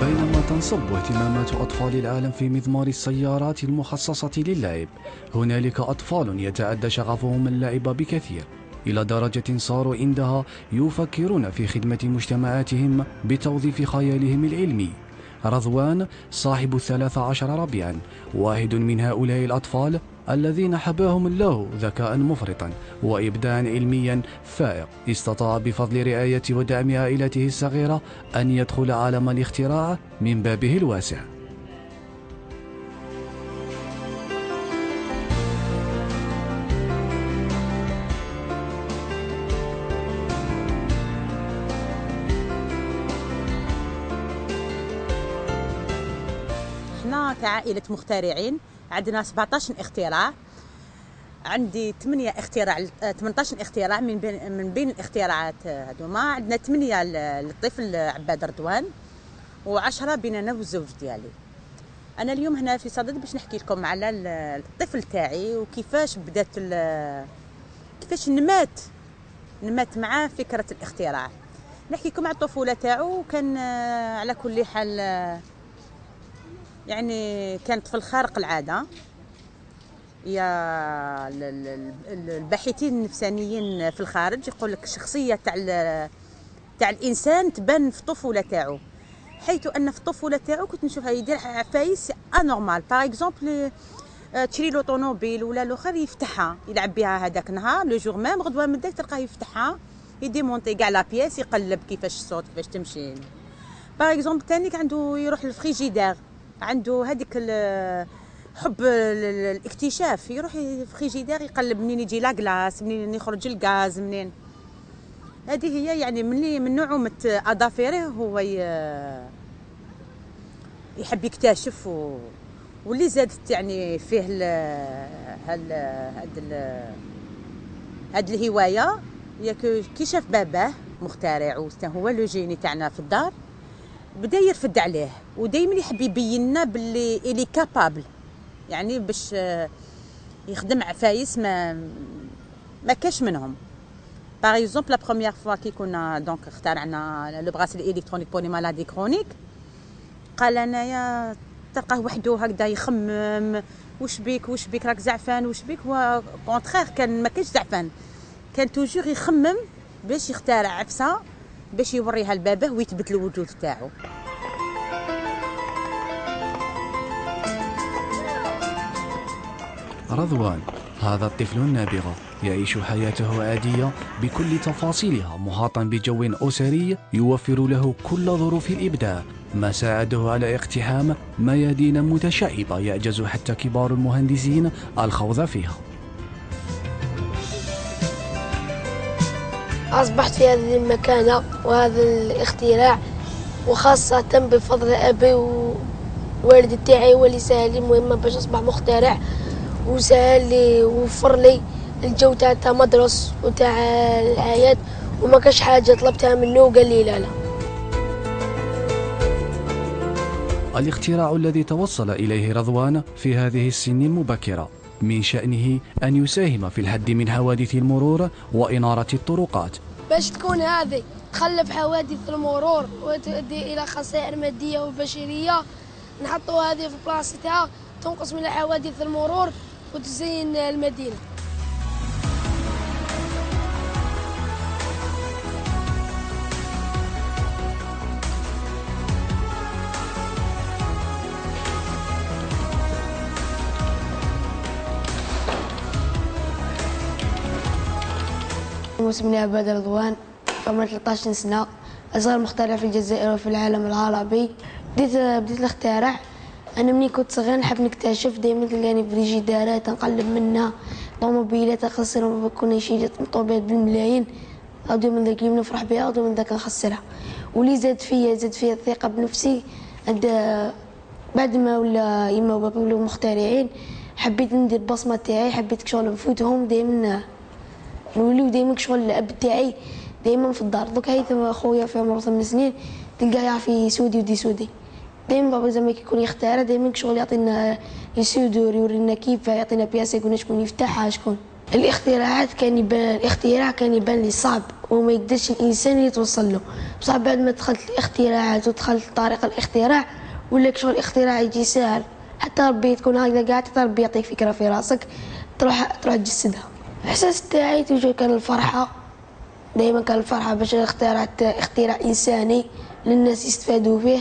بينما تنصب اهتمامات أطفال العالم في مضمار السيارات المخصصة للعب، هنالك أطفال يتعدى شغفهم اللعب بكثير، إلى درجة صاروا عندها يفكرون في خدمة مجتمعاتهم بتوظيف خيالهم العلمي. رضوان صاحب 13 ربيعا واحد من هؤلاء الأطفال الذين حباهم الله ذكاء مفرطا وإبداعا علميا فائق، استطاع بفضل رعاية ودعم عائلته الصغيرة أن يدخل عالم الاختراع من بابه الواسع. احنا كعائلة مخترعين عندنا 17 اختراع. عندي 18 اختراع من بين الاختراعات هذوما عندنا 8 للطفل عباد رضوان و10 بين انا والزوج ديالي. انا اليوم هنا في صدد باش نحكي لكم على الطفل تاعي وكيفاش بدات كيفاش نمات معاه فكرة الاختراع. نحكي لكم على الطفولة تاعو. كان على كل حال يعني كان طفل خارق العادة. يا الباحثين النفسانيين في الخارج يقول لك الشخصية تاع الإنسان تبان في الطفولة تاعو، حيث أن في الطفولة تاعو كنت نشوفها يدير عفايس انورمال. باغ اكزومبل تشري له طونوبيل ولا الاخر يفتحها يلعب بها هذاك النهار لو جور ميم، غدوه من داك تلقاه يفتحها يديمونتي كاع لا بياس يقلب كيفاش الصوت كيفاش تمشي. باغ اكزومبل ثاني عنده يروح للفريجيدير، عنده هذيك حب الاكتشاف، يروح في الفريجيدير يقلب منين يجي لا كلاص، منين يخرج الغاز، منين. هذه هي يعني من نوعه اظافيره هو يحب يكتشف واللي زادت يعني فيه هاد الهوايه هي كي شاف باباه مخترع وهو لو جيني تاعنا في الدار، بدا يرفد عليه ودائما يحب يبين لنا باللي الي كابابل، يعني باش يخدم عفايس ما كاش منهم. باغ اكزومبل لا بروميير فوا كي كنا دونك اخترعنا لو براسلي الكترونيك بولي مالادي كرونيك، قال انايا تلقاه وحده هكذا يخمم واش بيك راك زعفان واش بيك. هو كونترير كان ما كانش زعفان، كان توجور يخمم باش يخترع عفسه باش يوريها لباباه ويثبت الوجود تاعو. رضوان هذا الطفل النابغ يعيش حياته عادية بكل تفاصيلها، محاطا بجو أسري يوفر له كل ظروف الإبداع، ما ساعده على اقتحام ميادين متشعبة يعجز حتى كبار المهندسين الخوض فيها. أصبحت في هذه المكانة وهذا الاختراع، وخاصة بفضل أبي ووالدي تاعي هو اللي سهل لي المهمة باش أصبح مخترع، وسهل لي ووفر لي الجو تاع مدرس وتاع الحياة، وما كاش حاجة طلبتها منه وقال لي لا. الاختراع الذي توصل إليه رضوان في هذه السن المبكرة من شأنه أن يساهم في الحد من حوادث المرور وإنارة الطرقات. باش تكون هذه تخلف حوادث المرور وتؤدي إلى خسائر مادية وبشرية، نحطوا هذه في بلاصتها تنقص من حوادث المرور وتزين المدينة. اسمي عباد رضوان، عمري 13 سنة، أصغر مخترع في الجزائر وفي العالم العربي. بديت الاختراع أنا مني كنت صغير نحب نكتشف، دائما تلقاني فريجيدارات نقلب منها، طوموبيلات نخسرهم ما كونش طوموبيلات بالملايين، غادي من ذاك اليوم نفرح بها غادي من ذاك نخسرها. واللي زاد فيا الثقة بنفسي بعد ما ولا يما وبابا ولاو مخترعين، حبيت ندير البصمة تاعي، حبيت شغل نفوتهم دائما نوليو دائما شغل الاب تاعي دائما في الدار. دوك هيثم خويا في عمره 8 سنين تلقاه يعرف يسودي ودي سودي، دائما بابا زعما كيكون يختار دائما شغل يعطينا يسودور يورينا كيف يعطينا بياسه يقولنا شكون يفتحها شكون. الاختراع كان يبان لي صعب وما يقدرش الانسان يتوصل له. بصح بعد ما دخلت الاختراعات ودخلت طريقه الاختراع ولا شغل الاختراع يجي سهل، حتى ربي تكون هكذا قاعد حتى ربي يعطيك فكره في راسك تروح تجسدها. الاحساس تاعي توجور كان الفرحه، دائما كان الفرحه باش اخترعت اختراع انساني للناس يستفادوا فيه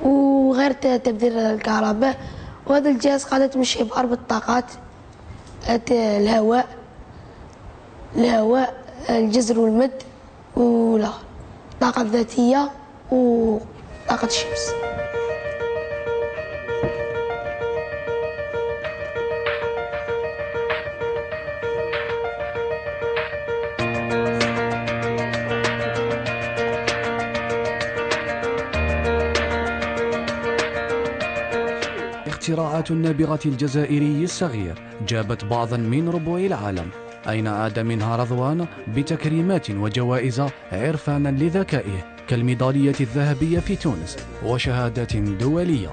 وغير تبذير الكهرباء. وهذا الجهاز قاعدة تمشي بأربع طاقات: الهواء، الجزر والمد، ولا الطاقة الذاتية وطاقة الشمس. الاختراعات النابغة الجزائري الصغير جابت بعضا من ربوع العالم، أين عاد منها رضوان بتكريمات وجوائز عرفانا لذكائه كالميدالية الذهبية في تونس وشهادات دولية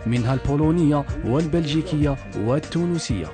منها البولونية والبلجيكية والتونسية.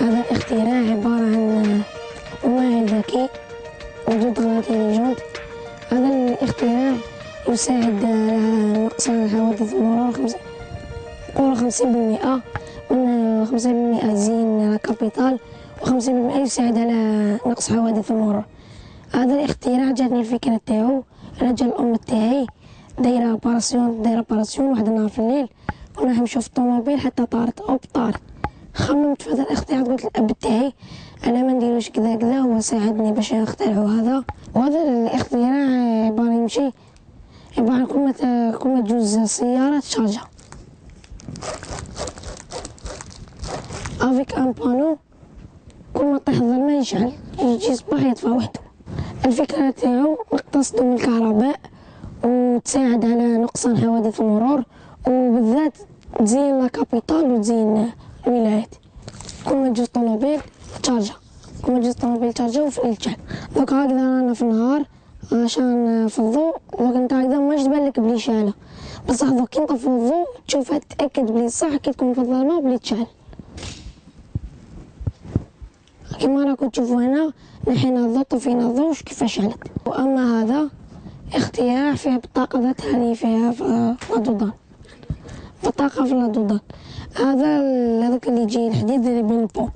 هذا الاختراع عبارة عن ممهد ذكي وجود انتيليجنت. هذا الاختراع يساعد على نقص حوادث المرور 50%، وأن 50% يزين الكابيتال و50% يساعد على نقص حوادث المرور. هذا الاختراع جاتني الفكرة تاعو على جال الأم تاعي دايرة باراسيون واحد النهار في الليل كنا رايحين نمشيو في الطوموبيل حتى طارت خممت في هذا الاختراع، قلت للأب تاعي على ما نديروش كذا كذا، هو ساعدني باش نخترعوا هذا. وهذا الاختراع عبارة عن كل ما تجوز السيارة تشارجها افيك ان بانو، كل ما طيح الظلمة يشعل، يجي صباح يطفى وحده. الفكرة تاعو نقتصدوا من الكهرباء وتساعد على نقصان حوادث المرور، وبالذات تزين لا كابيتال وتزين الولايات. كل ما تجوز طوموبيل تشارجها وفي الليل تشعل. دوك هكذا رانا في النهار عشان في الضوء، دوك انت هكذا ماش تبانلك بلي شاعلة، بصح دوك كي نطفو الضوء تشوفها تتأكد بلي صح كي تكون في الظلمة بلي تشعل. كيما راكم تشوفوا هنا نحينا الضوء طفينا الضوء كيفاش شعلت. واما هذا اختراع فيه بطاقة ذاتها اللي فيها في لادودان، بطاقة في لادودان. هذاك اللي يجي الحديد اللي بين البون،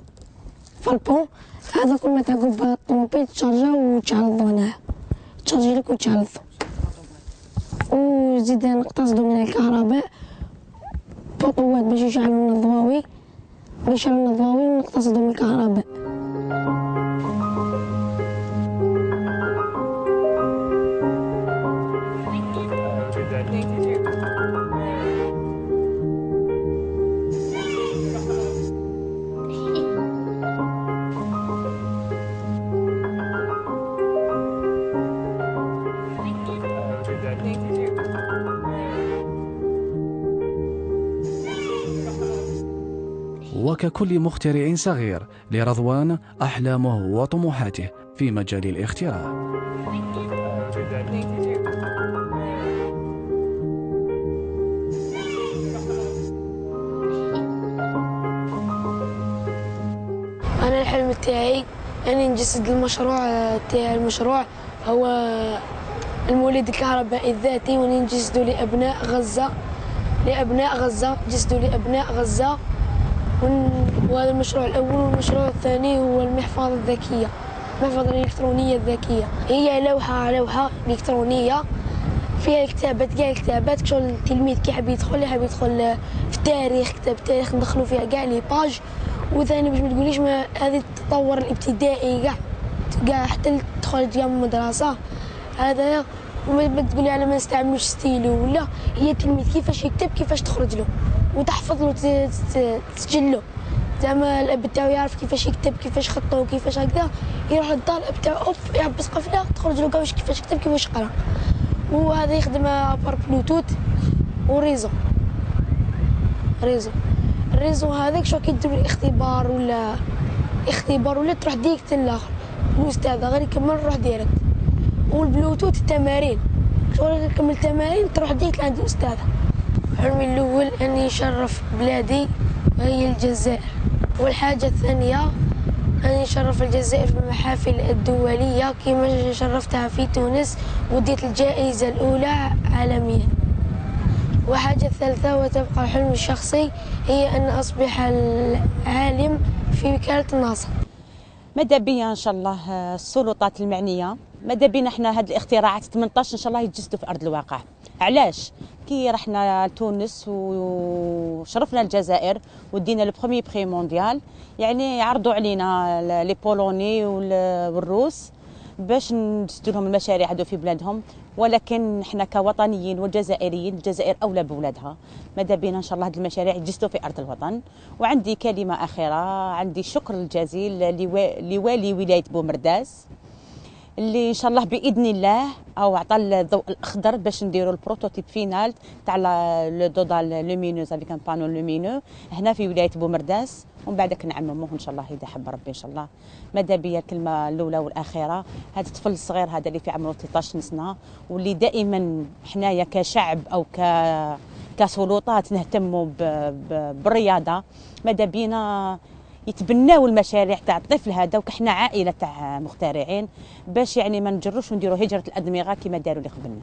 فالبون هذا كل ما تعقب الطوموبيل تشارجها وتشعل الضوء هنايا، تشارجي لك وتشعل الضوء. وزيد نقتصدوا من الكهرباء بقوات باش يشعلوا لنا الضواوي ونقتصدوا من الكهرباء. وككل مخترع صغير لرضوان أحلامه وطموحاته في مجال الاختراع. انا الحلم تاعي اني نجسد المشروع هو المولد الكهربائي الذاتي، واني نجسدوا لابناء غزه جسدوا لابناء غزه. وهذا المشروع الاول. والمشروع الثاني هو المحفظه الذكيه، المحفظه الالكترونيه الذكيه. هي لوحه الكترونيه فيها الكتابات، كاع الكتابات شغل التلميذ كي يحب يدخل في التاريخ، كتاب التاريخ ندخلوا فيها كاع لي باج. وثاني باش ما تقوليش هذه التطور الابتدائي كاع حتى تدخل من المدرسه هذا. وما تقولي على ما نستعملوش ستيلو ولا، هي التلميذ كيفاش يكتب كيفاش تخرج له وتحفظ له تسجل له. زعما الاب تاعو يعرف كيفاش يكتب كيفاش خطه وكيفاش هكذا، يروح للدار الاب تاعو اوب يحبس قفله تخرج له كيفاش يكتب كيفاش يقرا. وهذا يخدم بار بلوتوث وريزو. الريزو هذاك شو كي دير اختبار ولا تروح ديريكت للاخر الاستاذ غير يكمل روح ديريكت. والبلوتوث التمارين شغل كمل التمارين تروح ديريكت لعند الاستاذ. حلمي الاول اني نشرف بلادي وهي الجزائر، والحاجه الثانيه اني نشرف الجزائر في المحافل الدوليه كما شرفتها في تونس وديت الجائزه الاولى عالميا. وحاجه الثالثه وتبقى حلمي الشخصي هي ان اصبح العالم في وكاله الناصر. ماذا بيا ان شاء الله السلطات المعنيه، ماذا بينا احنا هاد الاختراعات 18 ان شاء الله يتجسدوا في ارض الواقع. علاش؟ كي رحنا لتونس وشرفنا الجزائر ودينا لو بروميي بري مونديال، يعني عرضوا علينا لي بولوني والروس باش نجسدوا لهم المشاريع هذو في بلادهم. ولكن احنا كوطنيين والجزائريين الجزائر اولى بولادها، ماذا بينا ان شاء الله هذه المشاريع يتجسدوا في ارض الوطن. وعندي كلمه اخيره، عندي شكر الجزيل لوالي ولايه بومرداس اللي ان شاء الله باذن الله او عطى الضوء الاخضر باش نديروا البروتوتيب فينال تاع لو دودال لومينوز افيك ان بانو لومينو هنا في ولايه بومرداس، ومن بعدك نعمموه ان شاء الله اذا حب ربي ان شاء الله. ماذا بيا الكلمه الاولى والاخيره، هذا الطفل الصغير هذا اللي في عمره 13 سنه واللي دائما حنايا كشعب او كسلطات نهتموا بالرياضه، ماذا بينا يتبناو المشاريع تاع الطفل هذا، وكحنا عائله تاع مخترعين باش يعني ما نجروش ونديروا هجره الادمغه كما داروا اللي قبلنا.